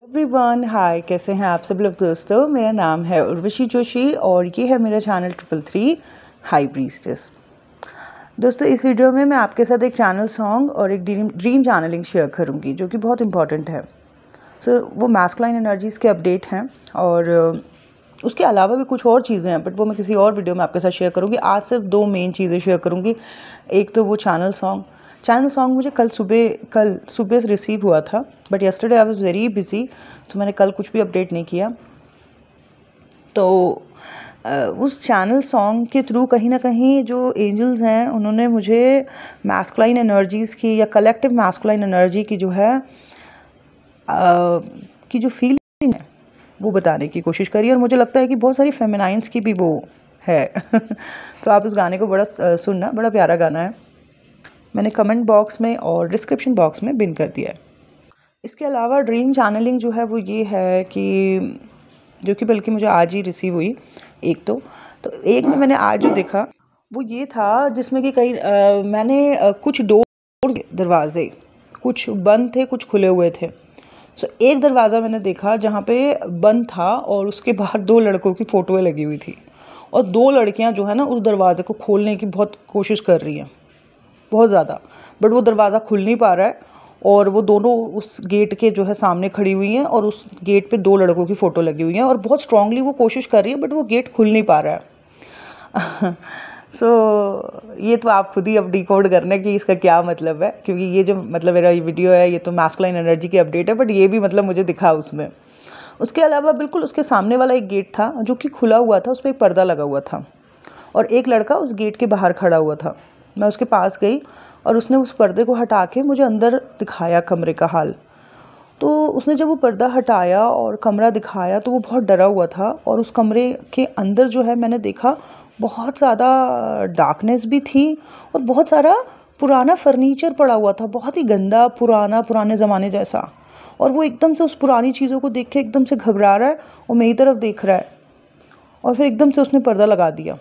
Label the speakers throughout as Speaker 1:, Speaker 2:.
Speaker 1: Everyone hi, कैसे हैं आप सब लोग दोस्तों। मेरा नाम है उर्वशी जोशी और ये है मेरा चैनल 333 हाई प्रीस्टेस। दोस्तों, इस वीडियो में मैं आपके साथ एक चैनल सॉन्ग और एक ड्रीम चैनलिंग शेयर करूंगी जो कि बहुत इंपॉर्टेंट है। वो मैस्कुलाइन एनर्जीज़ के अपडेट हैं और उसके अलावा भी कुछ और चीज़ें हैं, बट वो मैं किसी और वीडियो में आपके साथ शेयर करूंगी। आज सिर्फ दो मेन चीज़ें शेयर करूंगी। एक तो वो चैनल सॉन्ग मुझे कल सुबह से रिसीव हुआ था, but yesterday I was very busy, तो मैंने कल कुछ भी अपडेट नहीं किया। तो उस चैनल सॉन्ग के थ्रू कहीं ना कहीं जो एंजल्स हैं उन्होंने मुझे मैस्कुलाइन एनर्जीज़ की या कलेक्टिव मैस्कुलाइन एनर्जी की जो है की जो फीलिंग है वो बताने की कोशिश करी, और मुझे लगता है कि बहुत सारी फेमिनाइंस की भी वो है। तो आप इस गाने को सुनना, बड़ा प्यारा गाना है। मैंने कमेंट बॉक्स में और डिस्क्रिप्शन बॉक्स में पिन कर दिया है। इसके अलावा ड्रीम चैनलिंग जो है वो ये है कि जो कि बल्कि मुझे आज ही रिसीव हुई। तो एक में मैंने आज जो देखा वो ये था जिसमें कि मैंने कुछ दरवाजे कुछ बंद थे, कुछ खुले हुए थे। एक दरवाज़ा मैंने देखा जहाँ पे बंद था और उसके बाहर दो लड़कों की फ़ोटोएँ लगी हुई थी, और दो लड़कियाँ जो है ना उस दरवाज़े को खोलने की बहुत कोशिश कर रही हैं, बहुत ज़्यादा, बट वो दरवाज़ा खुल नहीं पा रहा है। और वो दोनों उस गेट के जो है सामने खड़ी हुई हैं और उस गेट पे दो लड़कों की फ़ोटो लगी हुई हैं और बहुत स्ट्रांगली वो कोशिश कर रही है, बट वो गेट खुल नहीं पा रहा है। ये तो आप खुद ही अब डिकोड करना कि इसका क्या मतलब है, क्योंकि ये जो मतलब मेरा ये वीडियो है ये तो मैस्कुलाइन एनर्जी की अपडेट है, बट ये भी मतलब मुझे दिखा उसमें। उसके अलावा बिल्कुल उसके सामने वाला एक गेट था जो कि खुला हुआ था, उस पर एक पर्दा लगा हुआ था और एक लड़का उस गेट के बाहर खड़ा हुआ था। मैं उसके पास गई और उसने उस पर्दे को हटा के मुझे अंदर दिखाया कमरे का हाल। तो उसने जब वो पर्दा हटाया और कमरा दिखाया तो वो बहुत डरा हुआ था, और उस कमरे के अंदर जो है मैंने देखा बहुत ज़्यादा डार्कनेस भी थी और बहुत सारा पुराना फर्नीचर पड़ा हुआ था, बहुत ही गंदा पुराने ज़माने जैसा। और वो एकदम से उस पुरानी चीज़ों को देख के एकदम से घबरा रहा है और मेरी तरफ देख रहा है, और फिर एकदम से उसने पर्दा लगा दिया।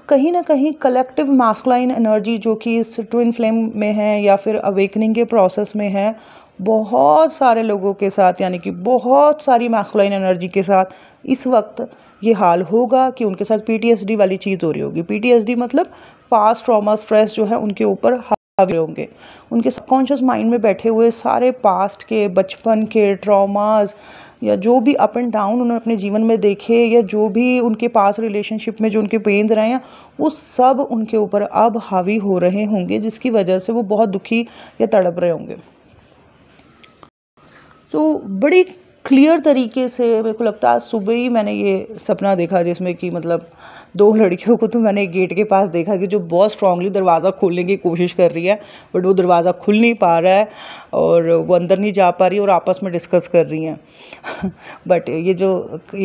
Speaker 1: कहीं ना कहीं कलेक्टिव मैस्कुलाइन एनर्जी जो कि इस ट्विन फ्लेम में है या फिर अवेकनिंग के प्रोसेस में है, बहुत सारे लोगों के साथ, यानी कि बहुत सारी मैस्कुलाइन एनर्जी के साथ इस वक्त ये हाल होगा कि उनके साथ पीटीएसडी वाली चीज़ हो रही होगी। पीटीएसडी मतलब पास्ट ट्रॉमा स्ट्रेस जो है उनके ऊपर हावी होंगे। उनके सबकॉन्शियस माइंड में बैठे हुए सारे पास्ट के, बचपन के ट्रॉमास या जो भी अप एंड डाउन उन्होंने अपने जीवन में देखे, या जो भी उनके पास रिलेशनशिप में जो उनके पेन्स रहे हैं, वो सब उनके ऊपर अब हावी हो रहे होंगे, जिसकी वजह से वो बहुत दुखी या तड़प रहे होंगे। बड़ी क्लियर तरीके से मेरे को लगता है आज सुबह ही मैंने ये सपना देखा, जिसमें कि मतलब दो लड़कियों को तो मैंने गेट के पास देखा कि जो बहुत स्ट्रांगली दरवाज़ा खोलने की कोशिश कर रही है, बट वो दरवाज़ा खुल नहीं पा रहा है और वो अंदर नहीं जा पा रही और आपस में डिस्कस कर रही हैं। बट ये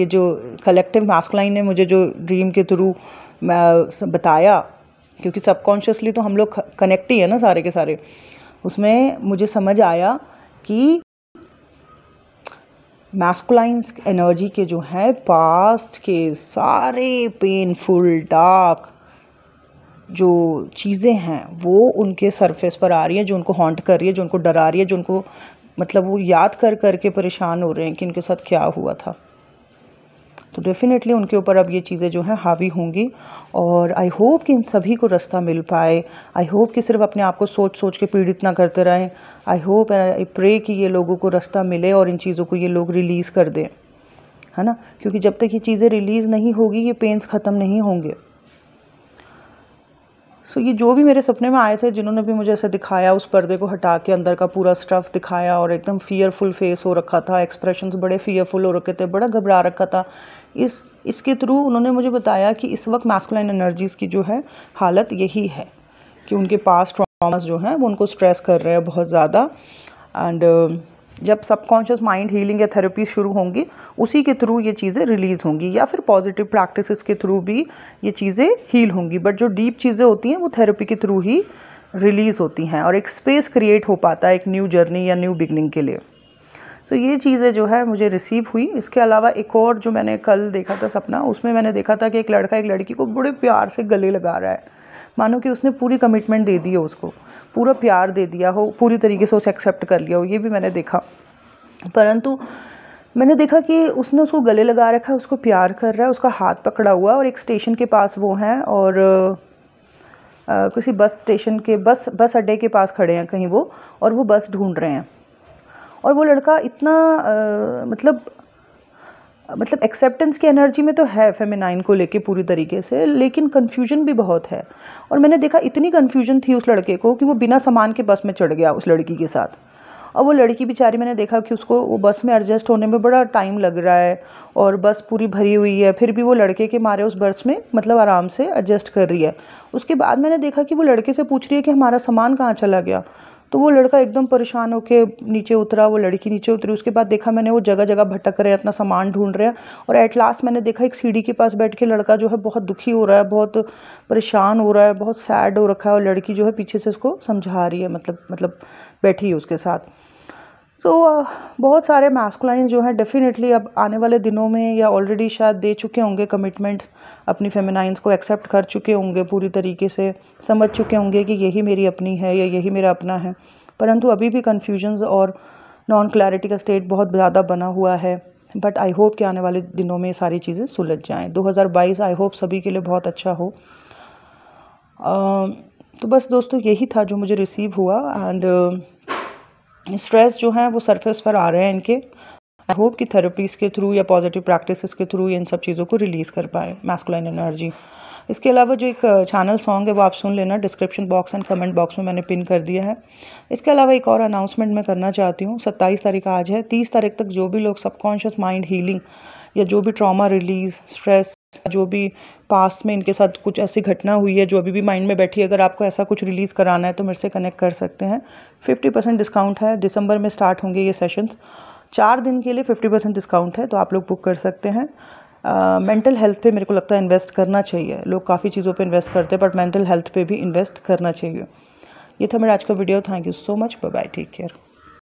Speaker 1: जो कलेक्टिव मैस्कुलाइन ने मुझे जो ड्रीम के थ्रू बताया, क्योंकि सबकॉन्शियसली तो हम लोग कनेक्ट ही है ना सारे के सारे, उसमें मुझे समझ आया कि मैस्कुलाइन एनर्जी के जो है पास्ट के सारे पेनफुल डार्क जो चीज़ें हैं वो उनके सरफेस पर आ रही हैं, जो उनको हॉन्ट कर रही है, जो उनको डरा रही है, जो उनको मतलब वो याद कर कर के परेशान हो रहे हैं कि इनके साथ क्या हुआ था। तो डेफिनेटली उनके ऊपर अब ये चीज़ें जो हैं हावी होंगी, और आई होप कि इन सभी को रास्ता मिल पाए। आई होप कि सिर्फ अपने आप को सोच के पीड़ित ना करते रहें। I hope and I pray कि ये लोगों को रास्ता मिले और इन चीज़ों को ये लोग रिलीज़ कर दें, है ना, क्योंकि जब तक ये चीज़ें रिलीज़ नहीं होगी ये पेन्स ख़त्म नहीं होंगे। ये जो भी मेरे सपने में आए थे, जिन्होंने भी मुझे ऐसे दिखाया, उस पर्दे को हटा के अंदर का पूरा स्टफ़ दिखाया और एकदम फ़ियरफुल फेस हो रखा था, एक्सप्रेशंस बड़े फ़ियरफुल हो रखे थे, बड़ा घबरा रखा था। इसके थ्रू उन्होंने मुझे बताया कि इस वक्त मैस्कुलाइन एनर्जीज़ की जो है हालत यही है कि उनके पास ट्रॉमास जो हैं वो उनको स्ट्रेस कर रहे हैं बहुत ज़्यादा। एंड जब सबकॉन्शियस माइंड हीलिंग या थेरेपी शुरू होंगी, उसी के थ्रू ये चीज़ें रिलीज़ होंगी, या फिर पॉजिटिव प्रैक्टिसेस के थ्रू भी ये चीज़ें हील होंगी। बट जो डीप चीज़ें होती हैं वो थेरेपी के थ्रू ही रिलीज़ होती हैं और एक स्पेस क्रिएट हो पाता है एक न्यू जर्नी या न्यू बिगनिंग के लिए। ये चीज़ें जो है मुझे रिसीव हुई। इसके अलावा एक और जो मैंने कल देखा था सपना, उसमें मैंने देखा था कि एक लड़का एक लड़की को बड़े प्यार से गले लगा रहा है, मानो कि उसने पूरी कमिटमेंट दे दी है, उसको पूरा प्यार दे दिया हो, पूरी तरीके से उसे एक्सेप्ट कर लिया हो। ये भी मैंने देखा। परंतु मैंने देखा कि उसने उसको गले लगा रखा है, उसको प्यार कर रहा है, उसका हाथ पकड़ा हुआ और एक स्टेशन के पास वो हैं और किसी बस स्टेशन के बस अड्डे के पास खड़े हैं कहीं वो, और वो बस ढूंढ रहे हैं। और वो लड़का इतना मतलब एक्सेप्टेंस की एनर्जी में तो है फेमिनाइन को लेके पूरी तरीके से, लेकिन कन्फ्यूजन भी बहुत है। और मैंने देखा इतनी कन्फ्यूजन थी उस लड़के को कि वो बिना सामान के बस में चढ़ गया उस लड़की के साथ। और वो लड़की बेचारी, मैंने देखा कि उसको वो बस में एडजस्ट होने में बड़ा टाइम लग रहा है और बस पूरी भरी हुई है, फिर भी वो लड़के के मारे उस बस में मतलब आराम से एडजस्ट कर रही है। उसके बाद मैंने देखा कि वो लड़के से पूछ रही है कि हमारा सामान कहाँ चला गया। तो वो लड़का एकदम परेशान होके नीचे उतरा, वो लड़की नीचे उतरी। उसके बाद देखा मैंने वो जगह जगह भटक रहे हैं, अपना सामान ढूंढ रहे हैं। और एट लास्ट मैंने देखा एक सीढ़ी के पास बैठ के लड़का जो है बहुत दुखी हो रहा है, बहुत परेशान हो रहा है, बहुत सैड हो रखा है, और लड़की जो है पीछे से उसको समझा रही है, मतलब बैठी है उसके साथ। सो बहुत सारे मैस्कुलाइन जो हैं डेफिनेटली अब आने वाले दिनों में या ऑलरेडी शायद दे चुके होंगे कमिटमेंट्स, अपनी फेमिनाइंस को एक्सेप्ट कर चुके होंगे, पूरी तरीके से समझ चुके होंगे कि यही मेरी अपनी है या यही मेरा अपना है। परंतु अभी भी कन्फ्यूजन्स और नॉन क्लैरिटी का स्टेट बहुत ज़्यादा बना हुआ है। बट आई होप कि आने वाले दिनों में ये सारी चीज़ें सुलझ जाएँ। 2022 आई होप सभी के लिए बहुत अच्छा हो। तो बस दोस्तों यही था जो मुझे रिसीव हुआ। एंड स्ट्रेस जो हैं वो सरफेस पर आ रहे हैं इनके। आई होप कि थेरेपीज़ के थ्रू या पॉजिटिव प्रैक्टिसेस के थ्रू इन सब चीज़ों को रिलीज़ कर पाए मैस्कुलाइन एनर्जी। इसके अलावा जो एक चैनल सॉन्ग है वो आप सुन लेना, description box and comment box में मैंने पिन कर दिया है। इसके अलावा एक और अनाउंसमेंट मैं करना चाहती हूँ। 27 तारीख आज है, 30 तारीख तक जो भी लोग सबकॉन्शियस माइंड हीलिंग या जो भी ट्रॉमा रिलीज़, स्ट्रेस, जो भी पास्ट में इनके साथ कुछ ऐसी घटना हुई है जो अभी भी माइंड में बैठी है, अगर आपको ऐसा कुछ रिलीज़ कराना है तो मेरे से कनेक्ट कर सकते हैं। 50% डिस्काउंट है। दिसंबर में स्टार्ट होंगे ये सेशंस। 4 दिन के लिए 50% डिस्काउंट है, तो आप लोग बुक कर सकते हैं। मेंटल हेल्थ पे मेरे को लगता है इन्वेस्ट करना चाहिए। लोग काफ़ी चीज़ों पे इन्वेस्ट करते हैं, बट मेंटल हेल्थ पे भी इन्वेस्ट करना चाहिए। ये था मेरा आज का video. Thank you so much. Bye bye, take care.